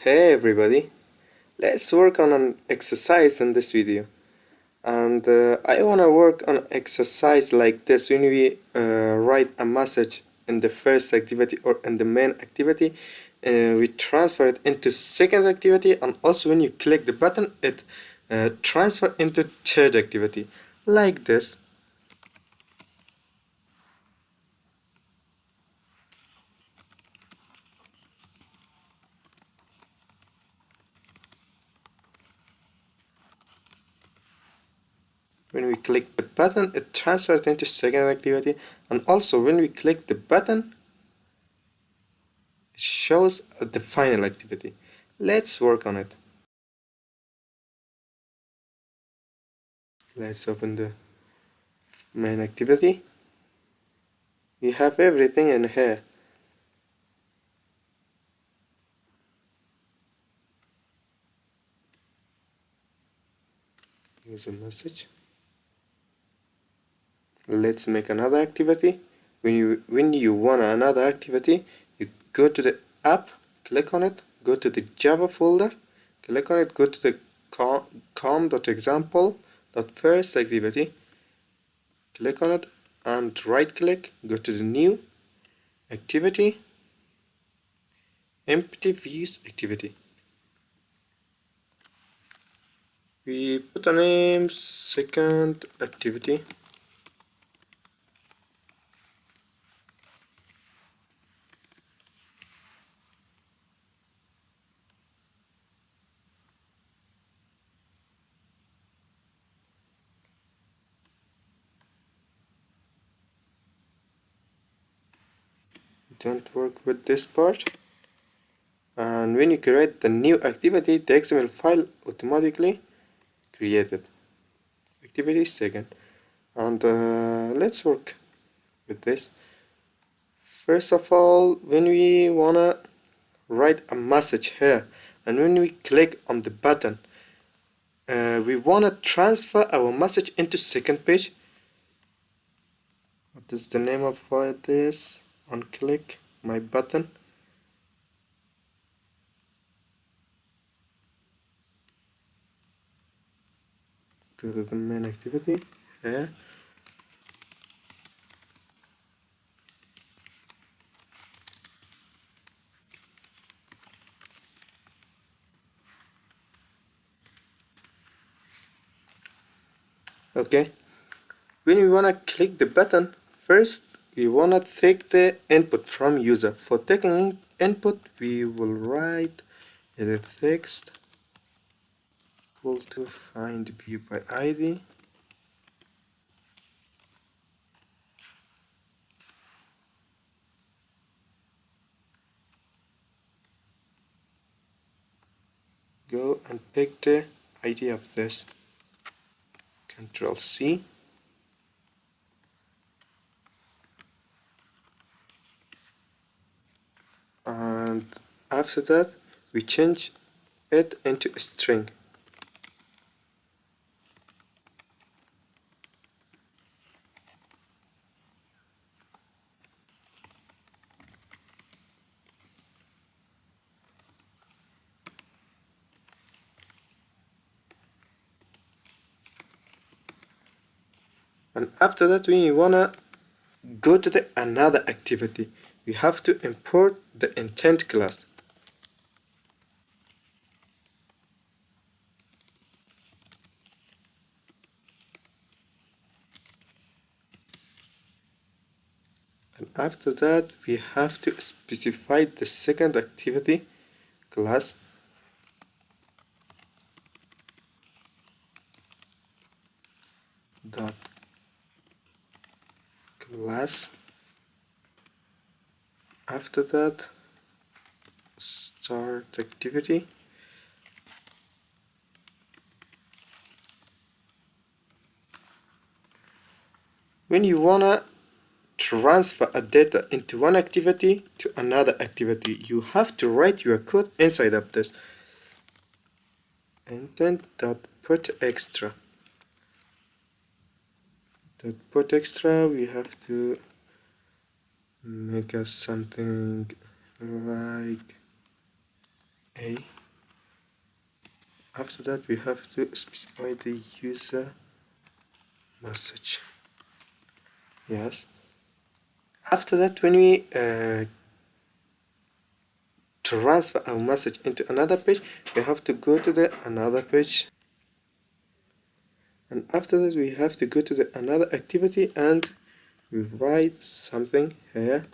Hey everybody, let's work on an exercise in this video. And I wanna work on exercise like this. When we write a message in the first activity or in the main activity, we transfer it into second activity, and also when you click the button it transfer into third activity like this. When we click the button, it transfers into second activity, and also when we click the button, it shows the final activity. Let's work on it. Let's open the main activity. We have everything in here. Here's a message. Let's make another activity. When you want another activity, you go to the app, click on it, go to the Java folder, click on it, go to the com.example.first activity, click on it, and right click, go to the new activity, empty views activity. We put a name second activity. Don't work with this part. And when you create the new activity, the XML file automatically created. Activity second. And let's work with this. First of all, when we wanna write a message here, and when we click on the button, we wanna transfer our message into second page. What is the name of it is? On click my button. Go to the main activity here. Okay. When we wanna click the button, first we wanna take the input from user. For taking input, we will write the text equal to find view by ID. Go and pick the ID of this. Control C. And after that, we change it into a string. And after that, we wanna go to the another activity. We have to import the intent class. And after that, we have to specify the second activity class. Dot class. After that, start activity. When you wanna transfer a data into one activity to another activity, you have to write your code inside of this. Intent.putExtra. putExtra, we have to make us something like a after that we have to specify the user message. Yes. After that, when we transfer our message into another page, we have to go to the another page, and after that we have to go to the another activity and we write something here.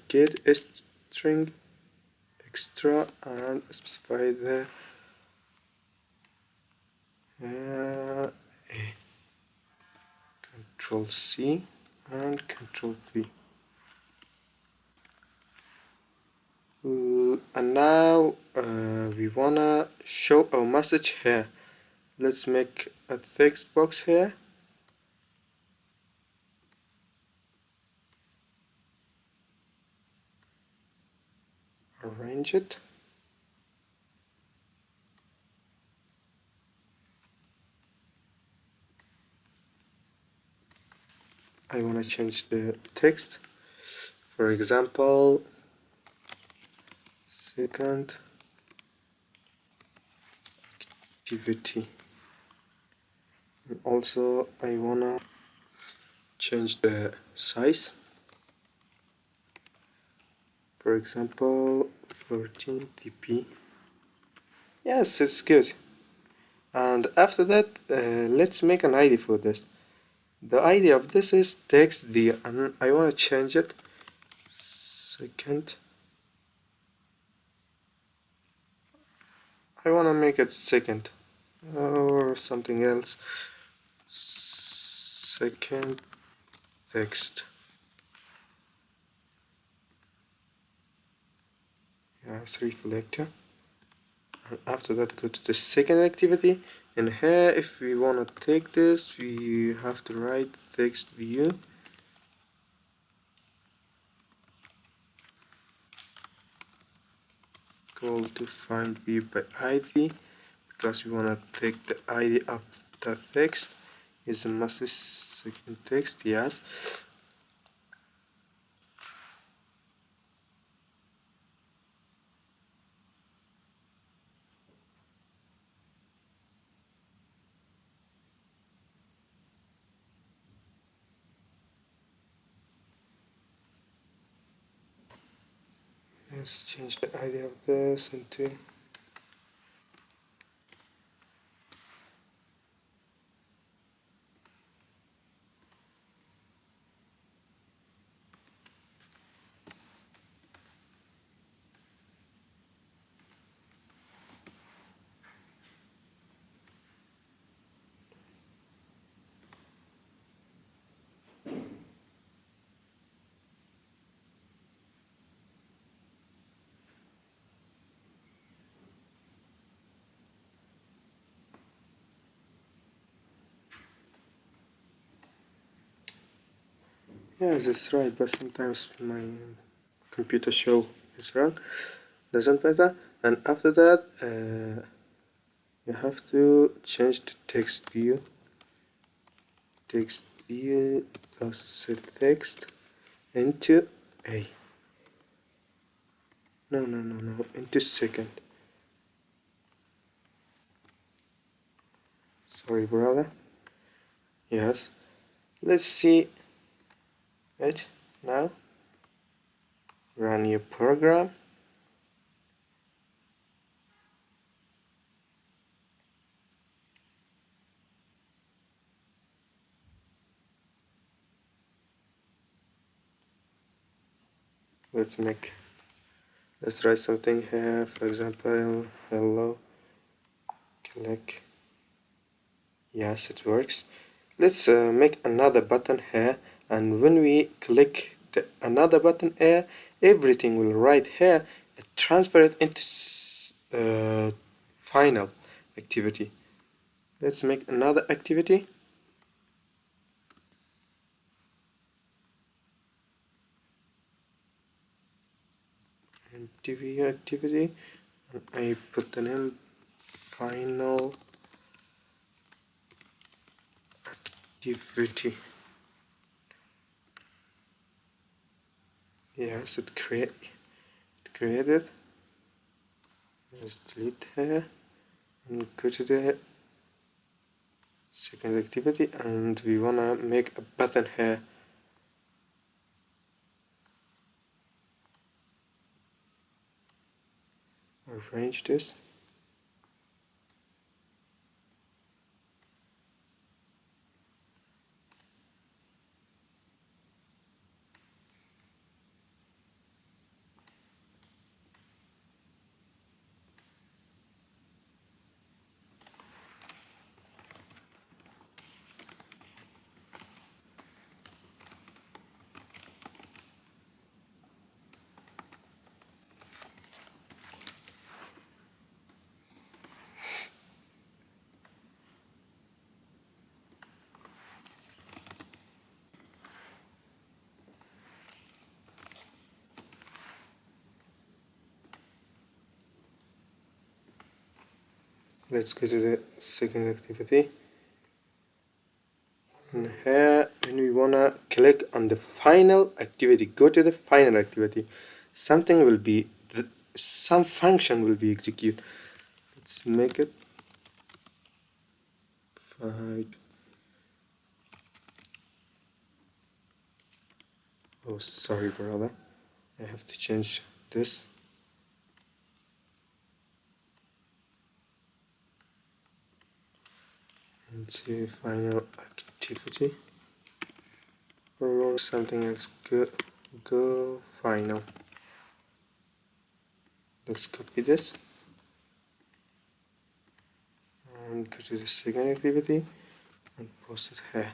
Get string extra and specify the Control C and Control V. And now we wanna show our message here. Let's make a text box here. Arrange it. I want to change the text. For example, second activity. And also, I want to change the size. For example, 14 dp. Yes, it's good. And after that, let's make an ID for this. The ID of this is text D, and I want to change it. Second. I want to make it second or something else. Second text. Yes, reflector. And after that, go to the second activity. And here, if we want to take this, we have to write text view. Call to find view by ID, because we want to take the ID of the text. Is the message second text? Yes. Let's change the ID of this into yeah, that's right, but sometimes my computer show is wrong. Doesn't matter. And after that, you have to change the text view. Text view does set text into A. No, into second. Sorry, brother. Yes. Let's see it now. Run your program. Let's write something here. For example, hello. Click. Yes, it works. Let's make another button here, and when we click the another button here, everything will right here transfer it into final activity. Let's make another activity. Activity, and I put the name final activity. Yes, it created. Let's delete here and go to the second activity, and we wanna make a button here. Arrange this. Let's go to the second activity. And here, when we wanna click on the final activity, go to the final activity. Something will be, some function will be executed. Let's make it 5. Oh, sorry, brother. I have to change this. And see final activity. Or something else. Go final. Let's copy this. And go to the second activity and post it here.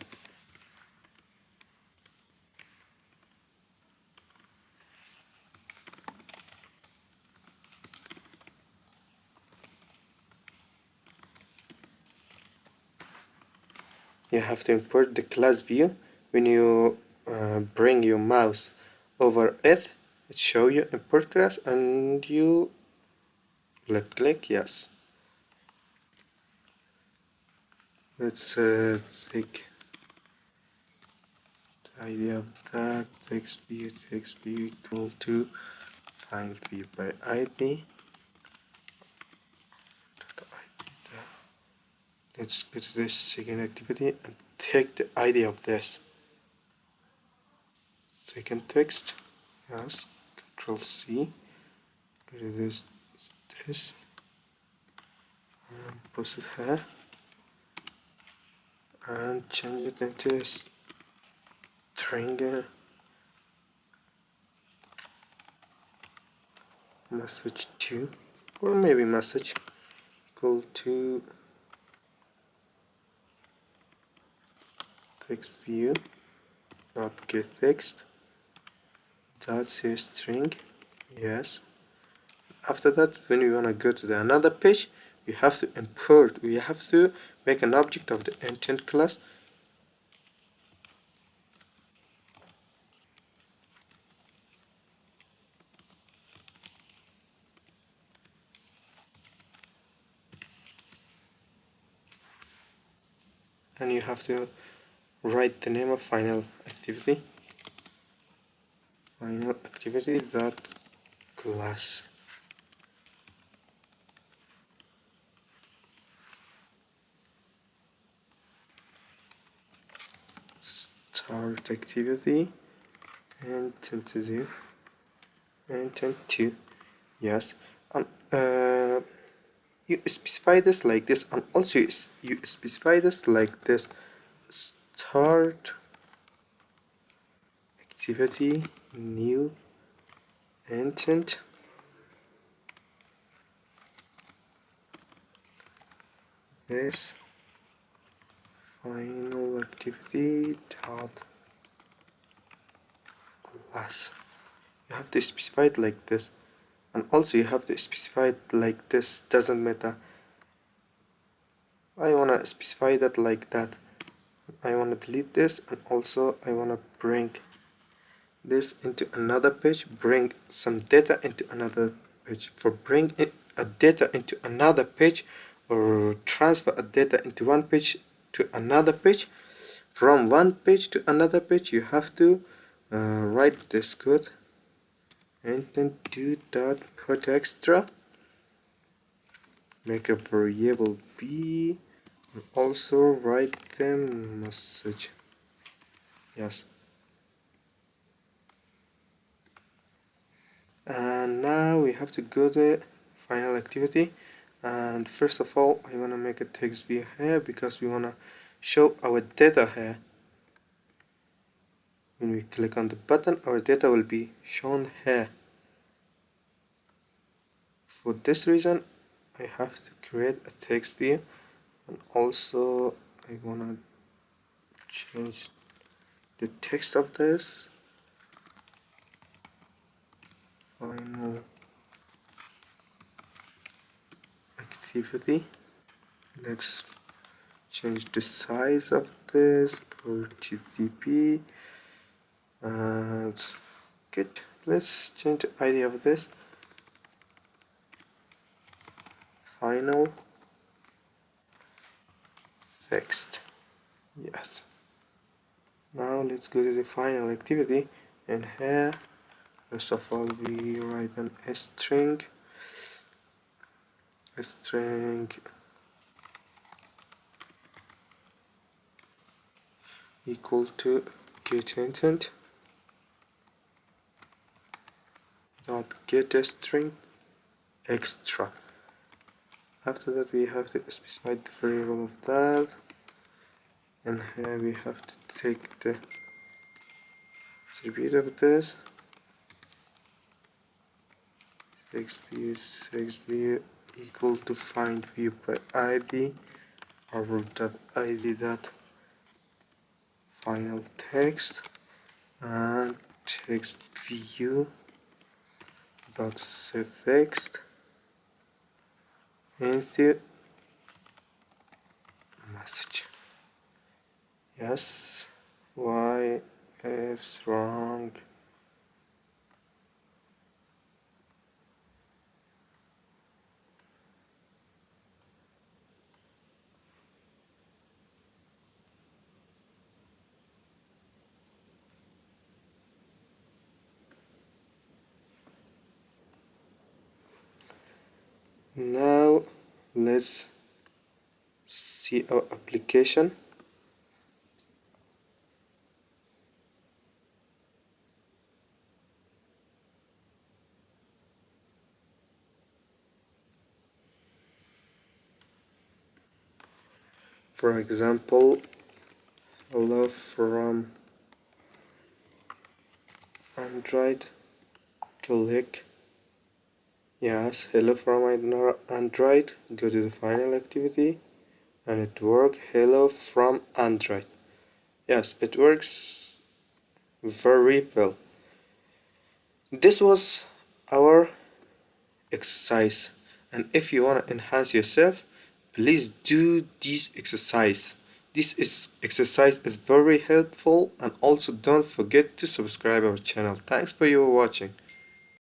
You have to import the class view. When you bring your mouse over it show you import class, and you left click yes. Let's take the idea of that text view equal to find view by ID. Let's go to this second activity and take the ID of this second text. Yes, Control C. Go to this and post it here and change it into string message 2, or maybe message equal to text view not get text dot say string. Yes. After that, when we want to go to the another page, we have to import, we have to make an object of the intent class. And you have to write the name of final activity dot class. Start activity intent to do intent to yes. And you specify this like this, and also you specify this like this. Start activity new intent this final activity dot class. You have to specify it like this, and also you have to specify it like this. Doesn't matter. I wanna specify that like that. I wanna delete this, and also I wanna bring this into another page, bring some data into another page. For bring a data into another page, or transfer a data into one page to another page, from one page to another page you have to write this code and then do dot putExtra, make a variable b, and also write the message. Yes. And now we have to go to final activity, and first of all I want to make a text view here because we want to show our data here. When we click on the button, our data will be shown here. For this reason I have to create a text view, and also I want to change the text of this. Final activity. Let's change the size of this for TTP, and good. Let's change the ID of this. Final text. Yes. Now let's go to the final activity, and here first of all we write a string equal to getIntent dot getString extra. After that we have to specify the variable of that, and here we have to take the attribute of this text view equal to find view by ID or dot ID dot final text, and text view dot set text into message. Yes, why is wrong? Now let's see our application. For example, hello from Android, click. Yes, hello from Android, go to the final activity, and it works. Hello from Android. Yes, it works very well. This was our exercise, and if you want to enhance yourself, please do this exercise. Exercise is very helpful, and also don't forget to subscribe our channel. Thanks for your watching.